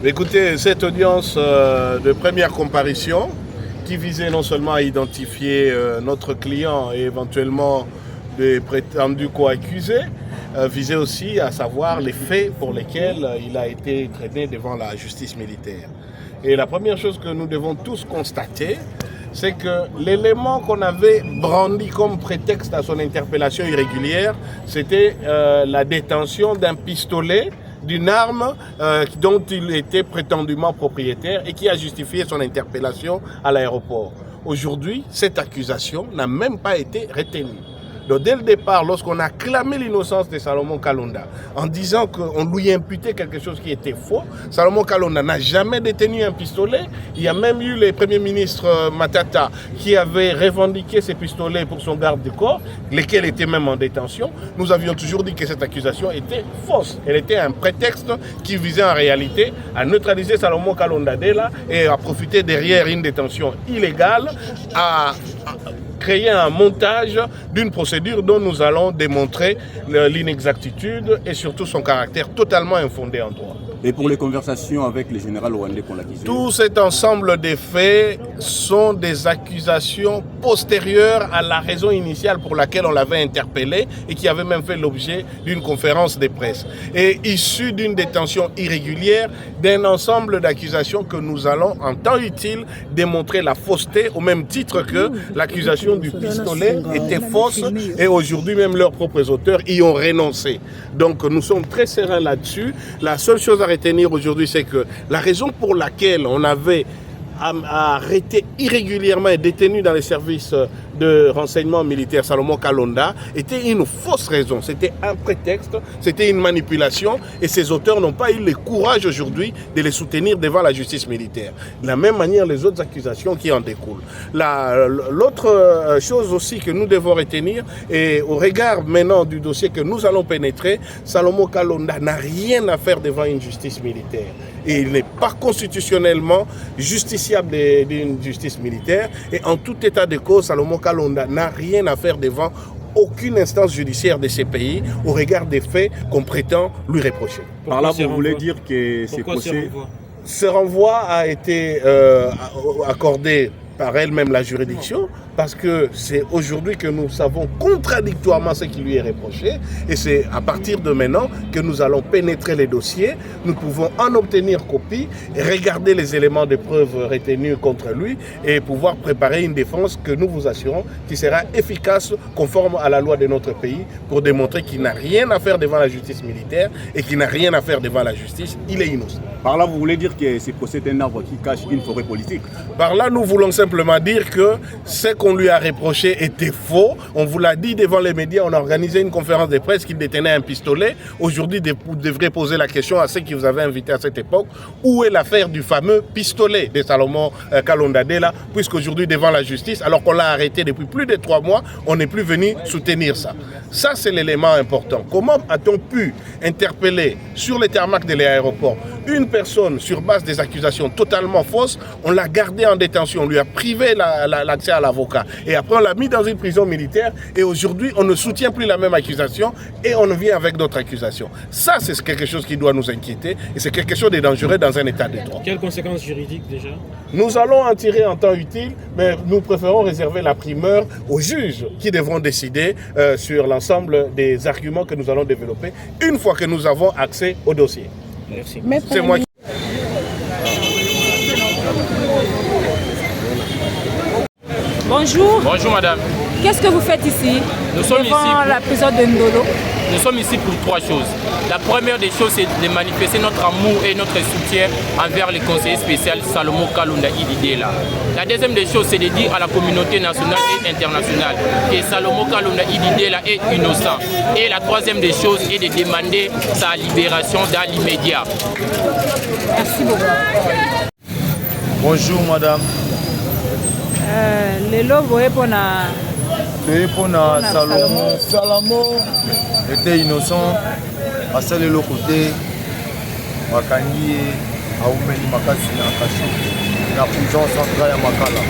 Écoutez, cette audience de première comparution qui visait non seulement à identifier notre client et éventuellement des prétendus co-accusés, visait aussi à savoir les faits pour lesquels il a été traîné devant la justice militaire. Et la première chose que nous devons tous constater, c'est que l'élément qu'on avait brandi comme prétexte à son interpellation irrégulière, c'était la détention d'un pistolet, d'une arme dont il était prétendument propriétaire et qui a justifié son interpellation à l'aéroport. Aujourd'hui, cette accusation n'a même pas été retenue. Donc, dès le départ, lorsqu'on a clamé l'innocence de Salomon Kalonda en disant qu'on lui imputait quelque chose qui était faux, Salomon Kalonda n'a jamais détenu un pistolet. Il y a même eu le Premier ministre Matata qui avait revendiqué ces pistolets pour son garde du corps, lesquels étaient même en détention. Nous avions toujours dit que cette accusation était fausse. Elle était un prétexte qui visait en réalité à neutraliser Salomon Kalonda Dela et à profiter derrière une détention illégale à créer un montage d'une procédure dont nous allons démontrer l'inexactitude et surtout son caractère totalement infondé en droit. Et pour les conversations avec les généraux rwandais qu'on l'accusait? Tout cet ensemble des faits sont des accusations postérieures à la raison initiale pour laquelle on l'avait interpellé et qui avait même fait l'objet d'une conférence de presse. Et issu d'une détention irrégulière d'un ensemble d'accusations que nous allons en temps utile démontrer la fausseté au même titre que l'accusation du pistolet était fausse et aujourd'hui même leurs propres auteurs y ont renoncé. Donc nous sommes très sereins là-dessus. La seule chose à retenir aujourd'hui, c'est que la raison pour laquelle on avait arrêté irrégulièrement et détenu dans les services de renseignement militaire Salomon Kalonda était une fausse raison. C'était un prétexte, c'était une manipulation et ces auteurs n'ont pas eu le courage aujourd'hui de les soutenir devant la justice militaire. De la même manière, les autres accusations qui en découlent. L'autre chose aussi que nous devons retenir, et au regard maintenant du dossier que nous allons pénétrer, Salomon Kalonda n'a rien à faire devant une justice militaire. Et il n'est pas constitutionnellement justiciable d'une justice militaire. Et en tout état de cause, Salomon Kalonda n'a rien à faire devant aucune instance judiciaire de ces pays au regard des faits qu'on prétend lui reprocher. Par là, vous voulez dire que ces procès... Ce renvoi a été accordé par elle-même la juridiction, parce que c'est aujourd'hui que nous savons contradictoirement ce qui lui est reproché, et c'est à partir de maintenant que nous allons pénétrer les dossiers, nous pouvons en obtenir copie, regarder les éléments de preuve retenus contre lui, et pouvoir préparer une défense que nous vous assurons qui sera efficace, conforme à la loi de notre pays, pour démontrer qu'il n'a rien à faire devant la justice militaire, et qu'il n'a rien à faire devant la justice, il est innocent. Par là, vous voulez dire que ce procès est un arbre qui cache une forêt politique? Par là, nous voulons simplement dire que ce qu'on lui a reproché était faux. On vous l'a dit devant les médias, on a organisé une conférence de presse qu'il détenait un pistolet. Aujourd'hui, vous devrez poser la question à ceux qui vous avaient invité à cette époque. Où est l'affaire du fameux pistolet de Salomon Kalonda Dela? Puisqu'aujourd'hui, devant la justice, alors qu'on l'a arrêté depuis plus de 3 mois, on n'est plus venu soutenir ça. Ça, c'est l'élément important. Comment a-t-on pu interpeller sur les tarmacs de l'aéroport une personne sur base des accusations totalement fausses? On l'a gardé en détention, on lui a privé l'accès à l'avocat. Et après, on l'a mis dans une prison militaire. Et aujourd'hui, on ne soutient plus la même accusation et on vient avec d'autres accusations. Ça, c'est quelque chose qui doit nous inquiéter. Et c'est quelque chose de dangereux dans un état de droit. Quelles conséquences juridiques déjà? Nous allons en tirer en temps utile, mais nous préférons réserver la primeur aux juges qui devront décider sur l'ensemble des arguments que nous allons développer une fois que nous avons accès au dossier. Merci. C'est moi qui... Bonjour. Bonjour madame. Qu'est-ce que vous faites ici? Nous sommes ici pour la prison de Ndolo. Nous sommes ici pour 3 choses. La première des choses, c'est de manifester notre amour et notre soutien envers le conseiller spécial Salomon Kalonda Ididela. La deuxième des choses, c'est de dire à la communauté nationale et internationale que Salomon Kalonda Ididela est innocent. Et la troisième des choses est de demander sa libération dans l'immédiat. Merci beaucoup. Bonjour madame. Lelo voye pona Salomon était innocent. À ça le côté, Makangi a oumeni makasi na kashi na prison centrale ya Makala.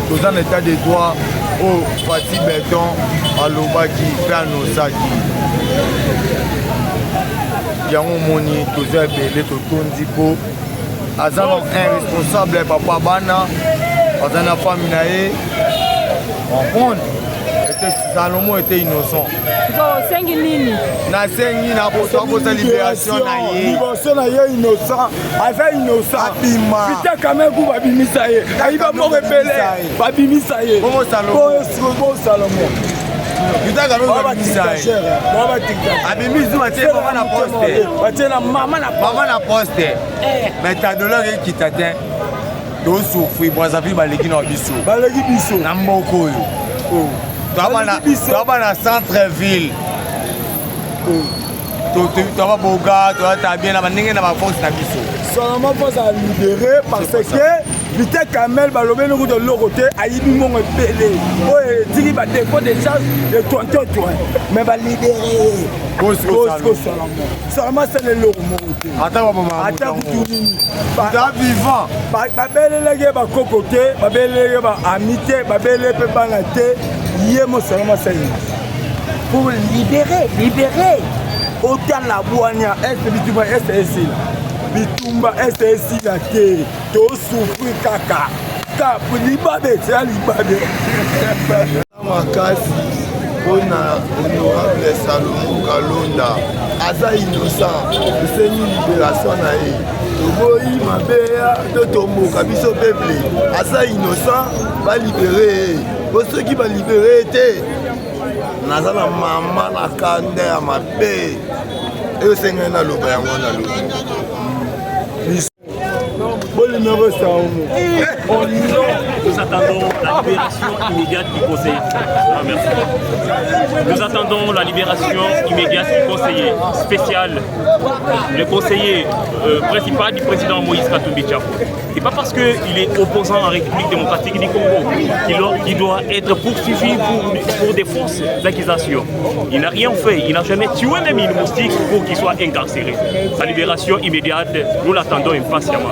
toza na état de droit oyo Fati Berton alobaki mpe anosaki yango omoni toza ebele totondi mpo aza na irresponsable papa bana aza na fami na ye comprendre Salomo était innocent. Osengi nini? Nasengi na bosa libération na ye. Libération na ye innocent. Aza innocent. Abima. Pita Kameku babimisa ye. Ayiba mo rebelle. Babimisa ye. Bongo Salomo. Bongo Salomo. Pita Kameku babimisa ye. Baba tikta. Abimi zuma te mama na poste. Batena mama na poste. Mais ta douleur est qui t'atteint. Do souffrir Brazzaville baleki na biso. Baleki biso. Na mboko yo. Toba na centre-ville. Toba boga, toba bien na bandenge na baforce na biso. Seulement pour ça libérer parce que Vite Kamel balobé nous de l'autre ayibi mon belé. Oh diri ba défaut de charge de toi. Mais va libérer. Seulement c'est le lourd mon. Attends maman. Attends tout. Ba vivant. Ba belé ba kokoté, ba belé ba amitié, ba belé pe banaté. Yemo seulement c'est pour libérer autant la boania est bitumba SSI bitumba SSI la te to souffrir kaka ta libabe c'est libabe makasi pona honorable Salomo Kalonda aza innocent esengi libération na ye toboyi mabeya to tomboka biso peuple aza innocent balibere po soki balibere te naza na mama na kanda ya mabe eyo esengai naloba yango naloba Nous attendons la libération immédiate du conseiller. Ah, merci. Nous attendons la libération immédiate du conseiller spécial, le conseiller principal du président Moïse Katumbi Tchafo. C'est pas parce qu'il est opposant en République démocratique du Congo qu'il doit être poursuivi pour des fausses accusations. Il n'a rien fait, il n'a jamais tué même une moustique pour qu'il soit incarcéré. Sa libération immédiate, nous l'attendons impatiemment.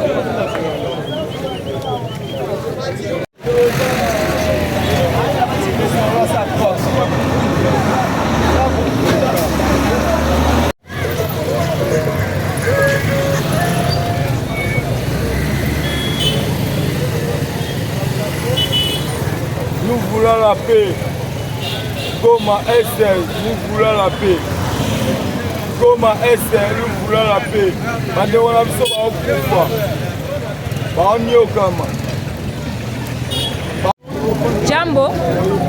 Nous voulons la paix. Goma SL, nous voulons la paix. Goma SL, nous voulons la paix. Maintenant, on a besoin de pouvoir. Jambo.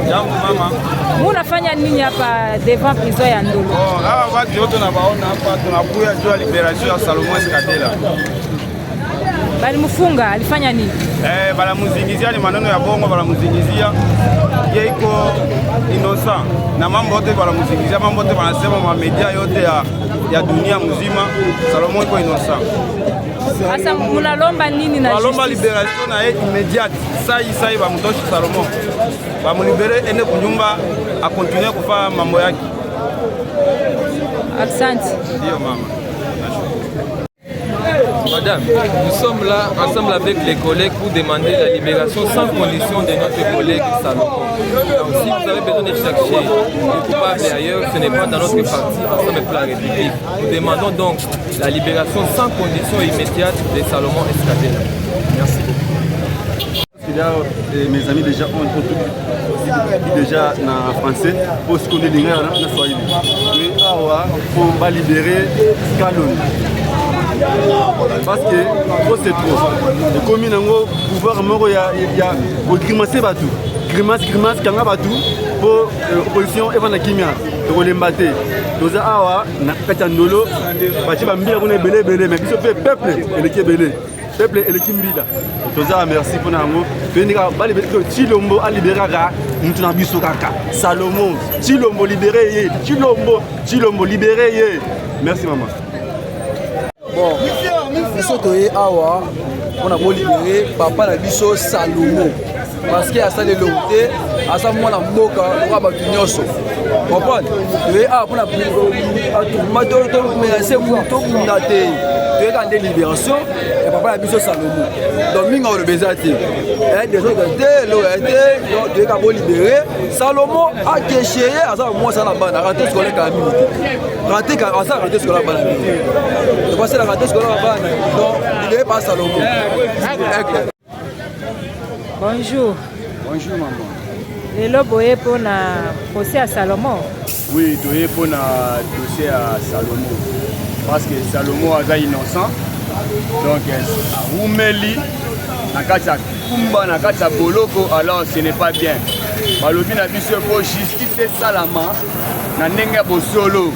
Jambo mama. Munafanya nini hapa devant prison ya Ndolo? Hawa watu wote tunawaona hapa tunakuja juu ya liberation ya Salomo Eskadela. Balimfunga, alifanya nini? Balamuzingizia ni maneno ya bongo, balamuzingizia yeye iko innocent na mambo yote balamuzingizia, mambo yote wanasema ma media yote ya dunia mzima Salomo iko innocent. Sasa mnalomba nini na justice? Balomba liberation na yeye immédiate. Sai bamtoshi Salomo. Bamulibere ende kunyumba a continuer kufanya mambo yake. Asante. Ndio mama. Madame, nous sommes là ensemble avec les collègues pour demander la libération sans condition de notre collègue Salomo. Donc si vous avez besoin de chercher les coupables ailleurs, ce n'est pas dans notre parti, ensemble pour la République. Nous demandons donc la libération sans condition immédiate de Salomon Eskadela. Merci beaucoup. Mes amis déjà ont dit déjà en français pour ce qu'on est déjà dans Swahili. Il faut libérer Kalon. Parce que c'est trop. Et comme il y a un pouvoir mort, il y a grimacer batou. Grimace kanga batou pour l'opposition et pour la kimia. Pour les battre. Nous avons Katandolo, Bachi Bambia, on est belé, mais il fait peuple et l'équipe belé. Peuple et l'équipe bida. Nous merci pour nous. Venir Chilombo a libéré Mtunabiso Kaka. Salomon, Chilombo libéré. Chilombo libéré. Merci maman. Bon, biso toye awa on a beau libérer papa na biso Salomo parce que asa le loté asa mwana mboka kwa batu nyoso comprendre toye awa pona atumba to menacer muto kundate toyeka nde libération ya papa na biso Salomo donc mingi olobeza te des autres te lo te donc toyeka bolibéré Salomo akesheye aza mwasi na bana raté scolaire ka mingi raté scolaire bana mingi donc c'est la raté scolaire bana donc libéré par Salomo. Bonjour. Bonjour maman. Lelo boye pona procès à Salomon. Oui, toye pona dossier à Salomo. Parce que Salomo est innocent. Donc, Roumeli, Nakata Kumba, Nakata Boloko, alors ce n'est pas bien. Balobi na biso pour justice Salama, na nenga bosolo.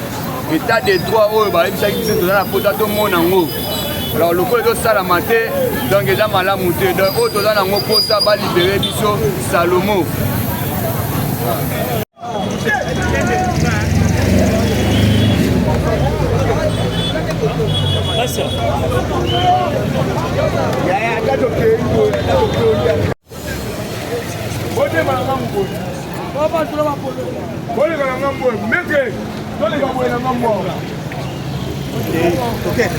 État de droit, bah, il s'agit de la potato monango. Alors, le code de Salamate, donc, il y a malamouté. Donc, autre dans la mopo, ça va libérer biso Salomo. Ok.